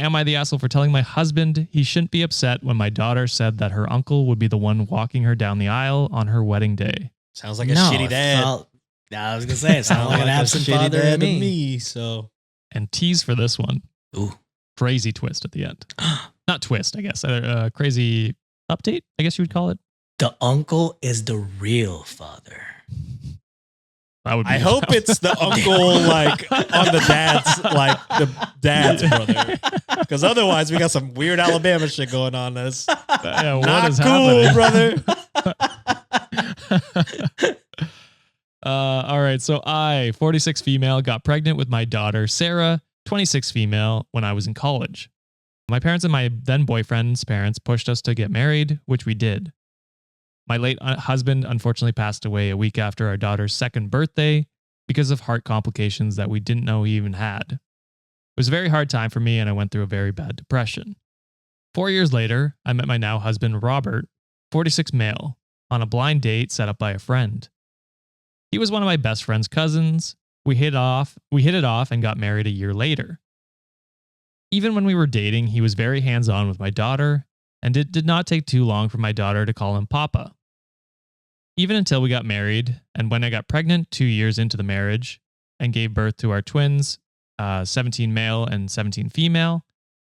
am I the asshole for telling my husband he shouldn't be upset when my daughter said that her uncle would be the one walking her down the aisle on her wedding day? Sounds like a shitty dad. I was going to say, it sounds like an absent father to me. So. And tease for this one. Ooh. Crazy twist at the end. Not twist, I guess. Crazy update, I guess you would call it. The uncle is the real father. I hope it's the uncle, like on the dad's brother, because otherwise we got some weird Alabama shit going on. That's not cool, happening? Brother. All right, so I, 46 female, got pregnant with my daughter Sarah, 26 female, when I was in college. My parents and my then boyfriend's parents pushed us to get married, which we did. My late husband unfortunately passed away a week after our daughter's second birthday because of heart complications that we didn't know he even had. It was a very hard time for me, and I went through a very bad depression. 4 years later, I met my now husband, Robert, 46 male, on a blind date set up by a friend. He was one of my best friend's cousins. We hit it off and got married a year later. Even when we were dating, he was very hands-on with my daughter, and it did not take too long for my daughter to call him Papa. Even until we got married, and when I got pregnant 2 years into the marriage and gave birth to our twins, 17 male and 17 female,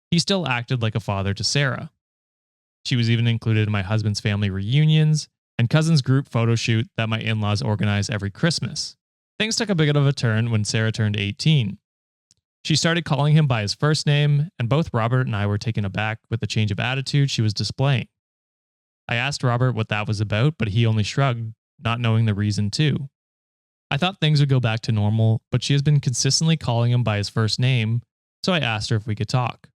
he still acted like a father to Sarah. She was even included in my husband's family reunions and cousins group photo shoot that my in-laws organize every Christmas. Things took a bit of a turn when Sarah turned 18. She started calling him by his first name, and both Robert and I were taken aback with the change of attitude she was displaying. I asked Robert what that was about, but he only shrugged, not knowing the reason too. I thought things would go back to normal, but she has been consistently calling him by his first name, so I asked her if we could talk.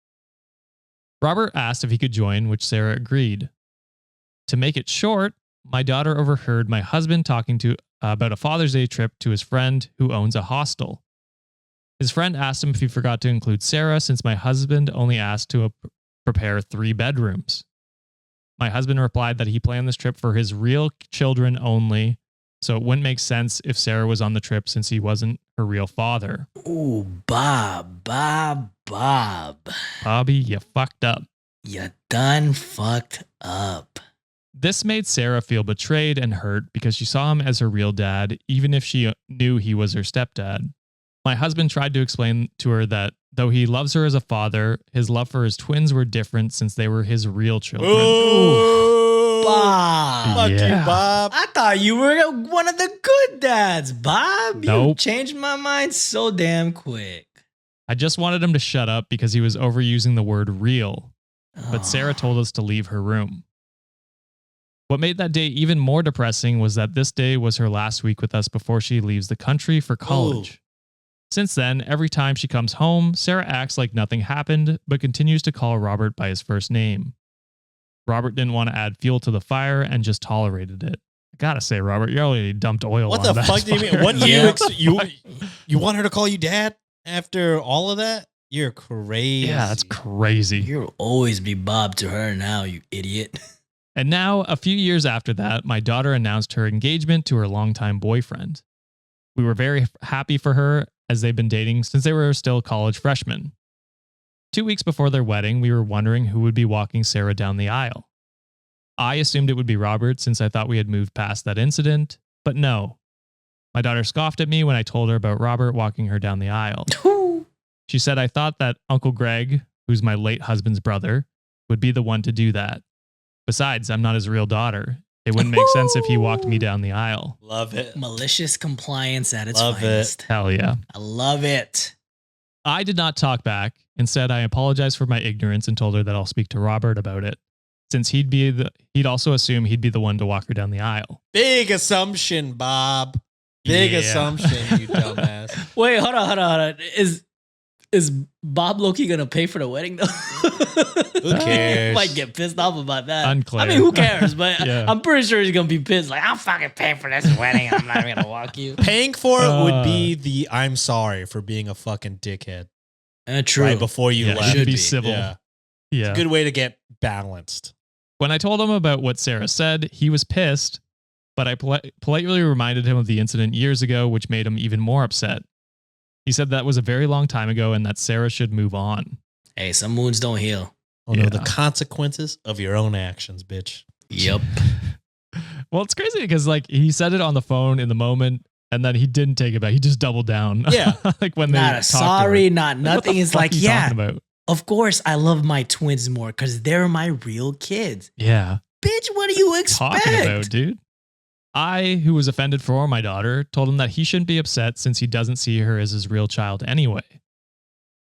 Robert asked if he could join, which Sarah agreed. To make it short, my daughter overheard my husband talking about a Father's Day trip to his friend who owns a hostel. His friend asked him if he forgot to include Sarah since my husband only asked to prepare 3 bedrooms. My husband replied that he planned this trip for his real children only, so it wouldn't make sense if Sarah was on the trip since he wasn't her real father. Ooh, Bob. Bobby, you fucked up. You done fucked up. This made Sarah feel betrayed and hurt because she saw him as her real dad, even if she knew he was her stepdad. My husband tried to explain to her that though he loves her as a father, his love for his twins were different since they were his real children. Ooh, Bob. Fuck you, Bob. I thought you were one of the good dads, Bob. Nope. You changed my mind so damn quick. I just wanted him to shut up because he was overusing the word real, but Sarah told us to leave her room. What made that day even more depressing was that this day was her last week with us before she leaves the country for college. Ooh. Since then, every time she comes home, Sarah acts like nothing happened, but continues to call Robert by his first name. Robert didn't want to add fuel to the fire and just tolerated it. I gotta say, Robert, you already dumped oil on that. What the fuck do you mean? What do you want her to call you dad after all of that? You're crazy. Yeah, that's crazy. You'll always be Bob to her now, you idiot. And now, a few years after that, my daughter announced her engagement to her longtime boyfriend. We were very happy for her as they've been dating since they were still college freshmen. 2 weeks before their wedding, we were wondering who would be walking Sarah down the aisle. I assumed it would be Robert since I thought we had moved past that incident, but no. My daughter scoffed at me when I told her about Robert walking her down the aisle. She said I thought that Uncle Greg, who's my late husband's brother, would be the one to do that. Besides, I'm not his real daughter. It wouldn't make sense if he walked me down the aisle. Love it. Malicious compliance at its Love finest. it. Hell yeah. I love it. I did not talk back. Instead, I apologized for my ignorance and told her that I'll speak to Robert about it, since he'd also assume he'd be the one to walk her down the aisle. Big assumption, Bob. Big assumption, you dumbass. Wait, hold on. Is Bob Loki gonna pay for the wedding though? Who cares? Might get pissed off about that. Unclear. I mean, who cares? But Yeah. I'm pretty sure he's gonna be pissed. Like, I'll fucking pay for this wedding. I'm not even gonna walk you. Paying for it would be the I'm sorry for being a fucking dickhead. True. Right before you left. Should be civil. Yeah. Yeah. Good way to get balanced. When I told him about what Sarah said, he was pissed, but I politely reminded him of the incident years ago, which made him even more upset. He said that was a very long time ago and that Sarah should move on. Hey, some wounds don't heal. Oh no, the consequences of your own actions, bitch. Yep. Well, it's crazy because like he said it on the phone in the moment, and then he didn't take it back. He just doubled down. Yeah, like when not they a sorry, not nothing. It's like, yeah, about? Of course I love my twins more because they're my real kids. Yeah, bitch, what do you expect? Talking about, dude. I, who was offended for my daughter, told him that he shouldn't be upset since he doesn't see her as his real child anyway.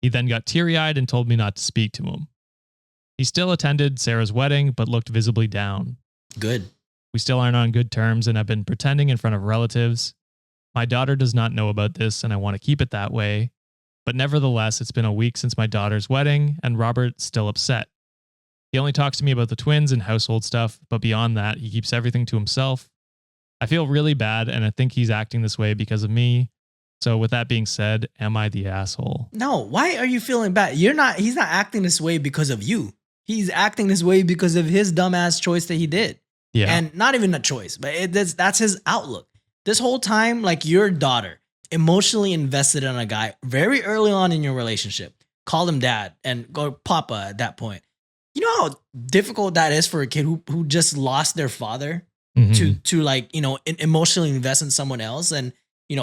He then got teary-eyed and told me not to speak to him. He still attended Sarah's wedding, but looked visibly down. Good. We still aren't on good terms and have been pretending in front of relatives. My daughter does not know about this, and I want to keep it that way. But nevertheless, it's been a week since my daughter's wedding, and Robert's still upset. He only talks to me about the twins and household stuff, but beyond that, he keeps everything to himself. I feel really bad, and I think he's acting this way because of me. So with that being said, am I the asshole? No, why are you feeling bad? He's not acting this way because of you. He's acting this way because of his dumbass choice that he did. Yeah. And not even a choice, but that's his outlook. This whole time, like your daughter emotionally invested in a guy very early on in your relationship, called him dad and go papa at that point. You know how difficult that is for a kid who just lost their father to like, emotionally invest in someone else and,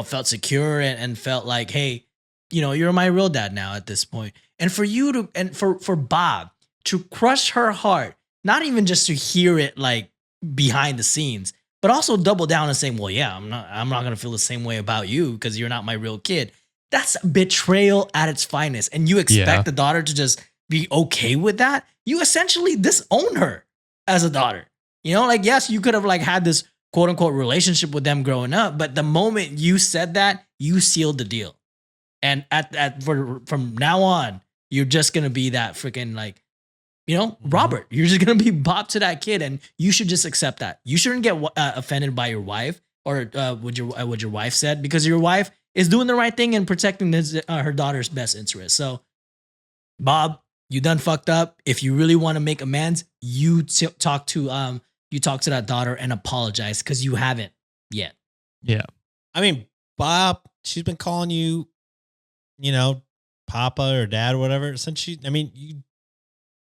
felt secure and felt like, hey, you're my real dad now at this point. And for you to, and for Bob to crush her heart, not even just to hear it like behind the scenes, but also double down and saying, well, yeah, I'm not going to feel the same way about you because you're not my real kid. That's betrayal at its finest. And you expect the daughter to just be okay with that? You essentially disown her as a daughter. Yes, you could have like had this quote unquote relationship with them growing up, but the moment you said that, you sealed the deal. And from now on, you're just going to be that freaking like, Robert, you're just going to be Bob to that kid. And you should just accept that. You shouldn't get offended by your wife or what your wife said, because your wife is doing the right thing and protecting her daughter's best interest. So Bob, you done fucked up. If you really want to make amends, you talk to that daughter and apologize, because you haven't yet. Yeah. I mean, Bob, she's been calling you, Papa or Dad or whatever since you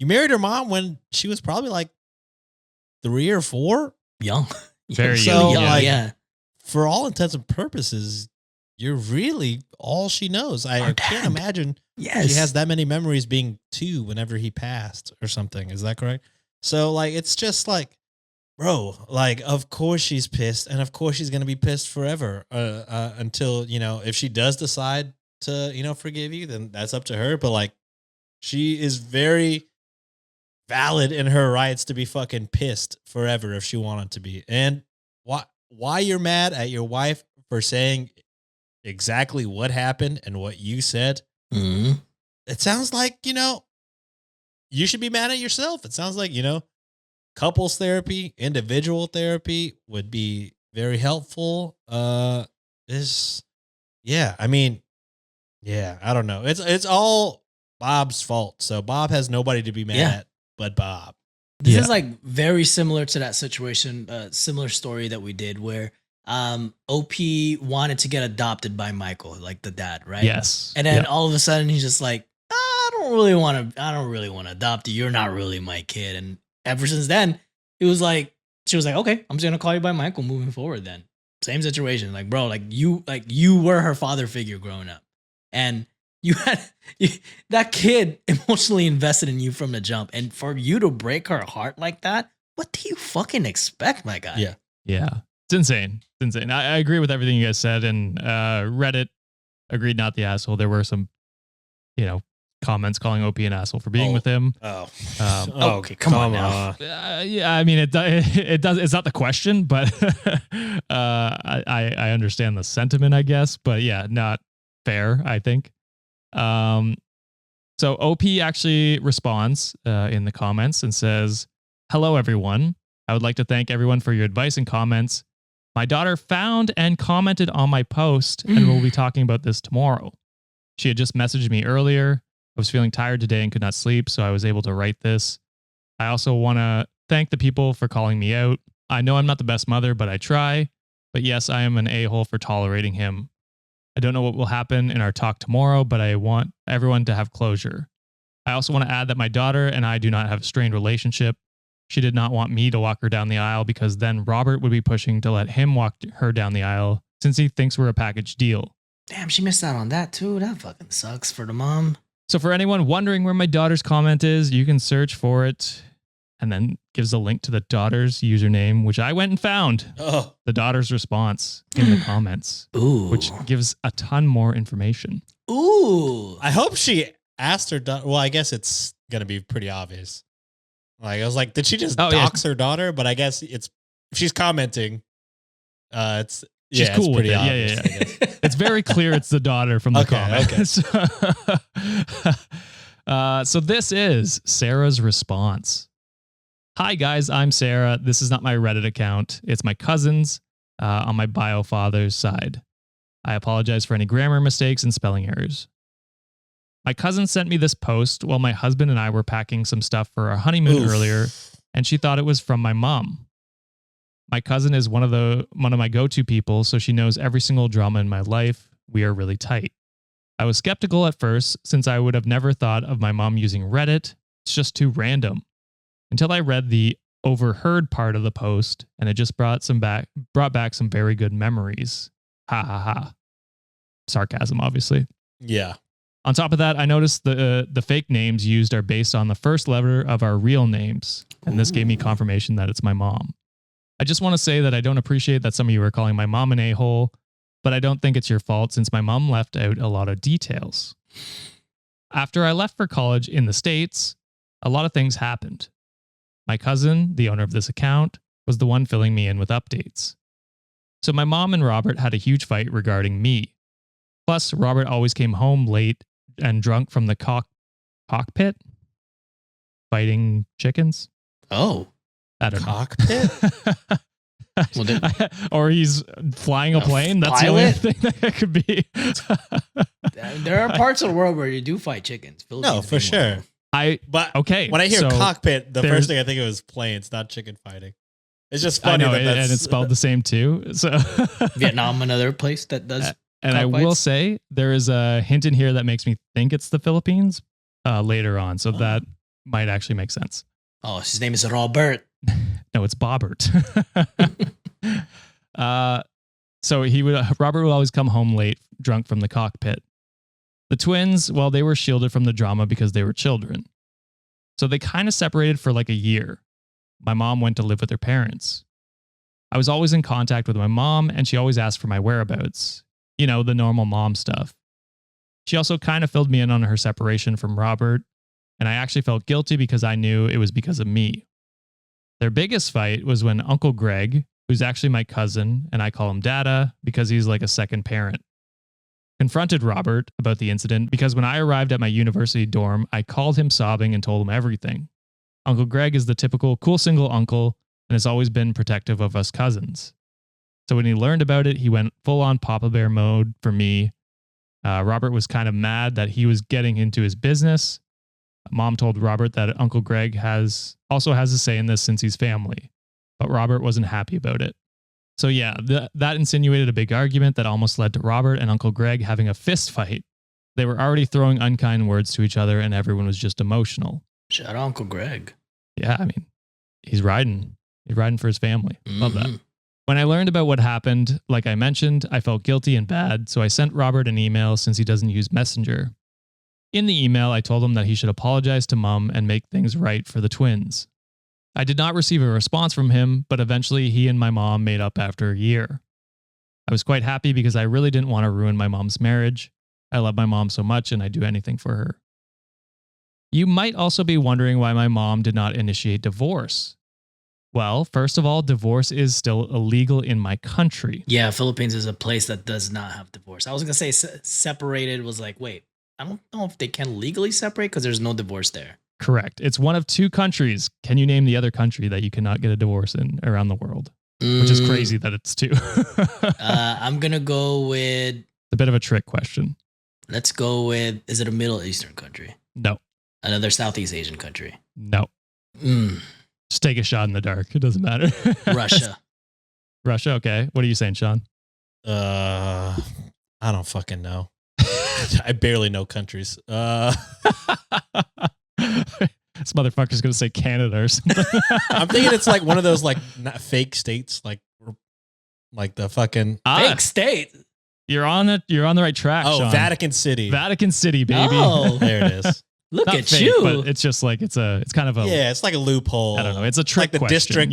married her mom when she was probably like 3 or 4. Young. Very young. Yeah. For all intents and purposes, you're really all she knows. I can't imagine she has that many memories being 2 whenever he passed or something. Is that correct? So like, it's just like, bro, like, of course she's pissed, and of course she's going to be pissed forever until, if she does decide to, forgive you, then that's up to her. But like, she is very valid in her rights to be fucking pissed forever if she wanted to be. And why you're mad at your wife for saying exactly what happened and what you said, it sounds like, you should be mad at yourself. It sounds like, couples therapy, individual therapy would be very helpful. I don't know. It's all Bob's fault. So Bob has nobody to be mad at but Bob. This is like very similar to that situation, similar story that we did where OP wanted to get adopted by Michael, like the dad, right? Yes. And then all of a sudden he's just like, I don't really want to adopt you. You're not really my kid. And ever since then, she was like, okay, I'm just gonna call you by Michael moving forward. Then same situation, like, bro, you were her father figure growing up, and you had that kid emotionally invested in you from the jump, and for you to break her heart like that, what do you fucking expect, my guy? Yeah. It's insane. I agree with everything you guys said, and Reddit agreed not the asshole. There were some, comments calling OP an asshole for being with him. Okay, come on now. I mean, it does. It's not the question, but I understand the sentiment, I guess. But yeah, not fair, I think. So OP actually responds in the comments and says, "Hello, everyone. I would like to thank everyone for your advice and comments. My daughter found and commented on my post, and we'll be talking about this tomorrow. She had just messaged me earlier. I was feeling tired today and could not sleep, so I was able to write this. I also want to thank the people for calling me out. I know I'm not the best mother, but I try. But yes, I am an a-hole for tolerating him. I don't know what will happen in our talk tomorrow, but I want everyone to have closure. I also want to add that my daughter and I do not have a strained relationship. She did not want me to walk her down the aisle because then Robert would be pushing to let him walk her down the aisle since he thinks we're a package deal. Damn, she missed out on that too. That fucking sucks for the mom. So for anyone wondering where my daughter's comment is, you can search for it and then gives a link to the daughter's username, which I went and found. Oh. The daughter's response in the comments. Ooh. Which gives a ton more information. Ooh. I hope she asked her daughter. Well, I guess it's going to be pretty obvious. Like, I was like, did she just dox her daughter? But I guess if she's commenting, She's cool it's pretty with it. obvious, Yeah. I guess. It's very clear it's the daughter from the Okay, comments. So this is Sarah's response. Hi guys, I'm Sarah. This is not my Reddit account. It's my cousin's on my bio father's side. I apologize for any grammar mistakes and spelling errors. My cousin sent me this post while my husband and I were packing some stuff for our honeymoon earlier, and she thought it was from my mom. My cousin is one of my go-to people, so she knows every single drama in my life. We are really tight. I was skeptical at first since I would have never thought of my mom using Reddit. It's just too random. Until I read the overheard part of the post, and it just brought back some very good memories. Ha ha ha. Sarcasm, obviously. Yeah. On top of that, I noticed the fake names used are based on the first letter of our real names, and this gave me confirmation that it's my mom. I just want to say that I don't appreciate that some of you are calling my mom an a-hole, but I don't think it's your fault since my mom left out a lot of details. After I left for college in the States, a lot of things happened. My cousin, the owner of this account, was the one filling me in with updates. So my mom and Robert had a huge fight regarding me. Plus, Robert always came home late and drunk from the cockpit, fighting chickens. Oh. I don't know. Cockpit? Or he's flying a plane. That's pilot? the only thing that it could be. There are parts of the world where you do fight chickens. No, for sure. Okay. When I hear so cockpit, the first thing I think of is planes, not chicken fighting. It's just funny I know, that's and it's spelled the same too. So Vietnam, another place that does. And I will say there is a hint in here that makes me think it's the Philippines later on. So that might actually make sense. Oh, his name is Robert. No, it's Bobbert. So Robert would always come home late, drunk from the cockpit. The twins, well, they were shielded from the drama because they were children. So they kind of separated for like a year. My mom went to live with her parents. I was always in contact with my mom, and she always asked for my whereabouts. You know, the normal mom stuff. She also kind of filled me in on her separation from Robert, and I actually felt guilty because I knew it was because of me. Their biggest fight was when Uncle Greg, who's actually my cousin, and I call him Dada because he's like a second parent, confronted Robert about the incident because when I arrived at my university dorm, I called him sobbing and told him everything. Uncle Greg is the typical cool single uncle and has always been protective of us cousins. So when he learned about it, he went full on Papa Bear mode for me. Robert was kind of mad that he was getting into his business. Mom told Robert that Uncle Greg also has a say in this since he's family, but Robert wasn't happy about it. So yeah, that insinuated a big argument that almost led to Robert and Uncle Greg having a fist fight. They were already throwing unkind words to each other and everyone was just emotional. Shout out Uncle Greg. Yeah, I mean, he's riding for his family. Love that. When I learned about what happened, like I mentioned, I felt guilty and bad, so I sent Robert an email since he doesn't use Messenger. In the email, I told him that he should apologize to Mom and make things right for the twins. I did not receive a response from him, but eventually he and my mom made up after a year. I was quite happy because I really didn't want to ruin my mom's marriage. I love my mom so much and I'd do anything for her. You might also be wondering why my mom did not initiate divorce. Well, first of all, divorce is still illegal in my country. Yeah, Philippines is a place that does not have divorce. I was going to say separated was like, wait, I don't know if they can legally separate because there's no divorce there. Correct. It's one of two countries. Can you name the other country that you cannot get a divorce in around the world? Which is crazy that it's two. I'm going to go with... A bit of a trick question. Let's go with, is it a Middle Eastern country? No. Another Southeast Asian country? No. Just take a shot in the dark. It doesn't matter. Russia. Russia, okay. What are you saying, Sean? I don't fucking know. I barely know countries. This motherfucker's gonna say Canada or something. I'm thinking it's like one of those like fake states, like the fucking fake state. You're on it. You're on the right track. Oh, Sean. Vatican City. Vatican City, baby. Oh. There it is. Look Not at fake, you. But it's just like it's kind of a it's like a loophole. I don't know. It's a trick like the question. district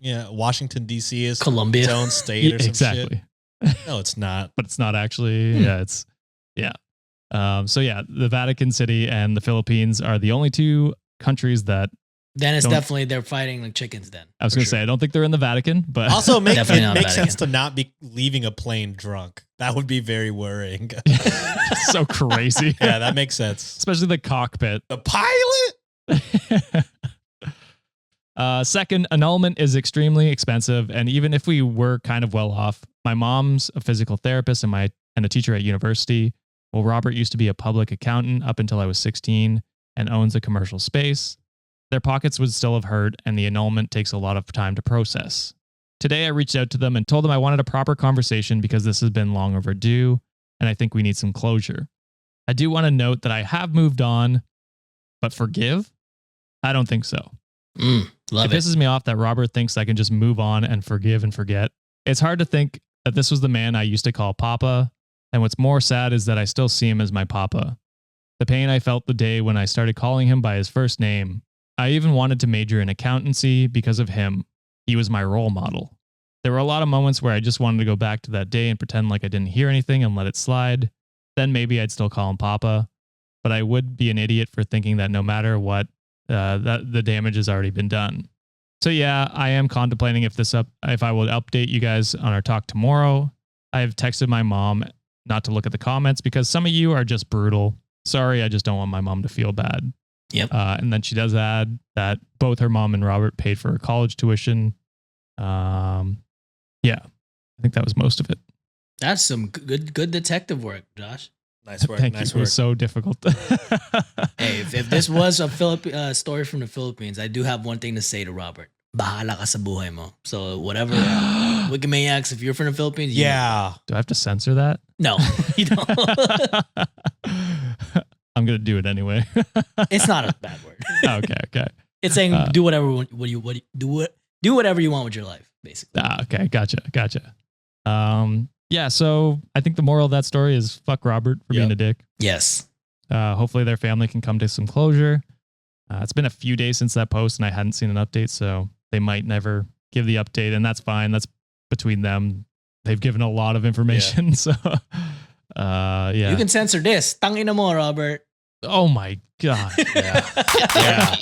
Yeah. of Washington D.C. is Columbia. its own state or some exactly. shit. No, it's not. But it's not actually. Yeah, it's so yeah, the Vatican City and the Philippines are the only two countries that. Then it's definitely they're fighting like chickens. Then I was going to say I don't think they're in the Vatican, but also it makes Vatican. sense to not be leaving a plane drunk. That would be very worrying. So crazy. Yeah, that makes sense. Especially the cockpit. The pilot. Second, annulment is extremely expensive, and even if we were kind of well off, my mom's a physical therapist and a teacher at university. Well, Robert used to be a public accountant up until I was 16 and owns a commercial space. Their pockets would still have hurt, and the annulment takes a lot of time to process. Today, I reached out to them and told them I wanted a proper conversation because this has been long overdue, and I think we need some closure. I do want to note that I have moved on, but forgive? I don't think so. Love it pisses me off that Robert thinks I can just move on and forgive and forget. It's hard to think that this was the man I used to call Papa, and what's more sad is that I still see him as my Papa. The pain I felt the day when I started calling him by his first name. I even wanted to major in accountancy because of him. He was my role model. There were a lot of moments where I just wanted to go back to that day and pretend like I didn't hear anything and let it slide. Then maybe I'd still call him Papa, but I would be an idiot for thinking that no matter what, that the damage has already been done. So yeah, I am contemplating if I will update you guys on our talk tomorrow. I have texted my mom not to look at the comments because some of you are just brutal. Sorry, I just don't want my mom to feel bad. Yep. And then she does add that both her mom and Robert paid for her college tuition. Yeah, I think that was most of it. That's some good detective work, Josh. Nice work. Thank nice you. work. It was so difficult. Hey, if this was a story from the Philippines, I do have one thing to say to Robert. Bahala ka sa buhay mo. So whatever, Wikimaniacs, if you're from the Philippines, yeah. Do I have to censor that? No, you don't. I'm gonna do it anyway. It's not a bad word. Okay. It's saying do whatever do whatever you want with your life, basically. Okay, gotcha. Yeah, so I think the moral of that story is fuck Robert for being a dick. Yes. Hopefully their family can come to some closure. It's been a few days since that post and I hadn't seen an update, so they might never give the update, and that's fine. That's between them. They've given a lot of information, so yeah. You can censor this. Tangina mo, Robert. Oh my God. Yeah.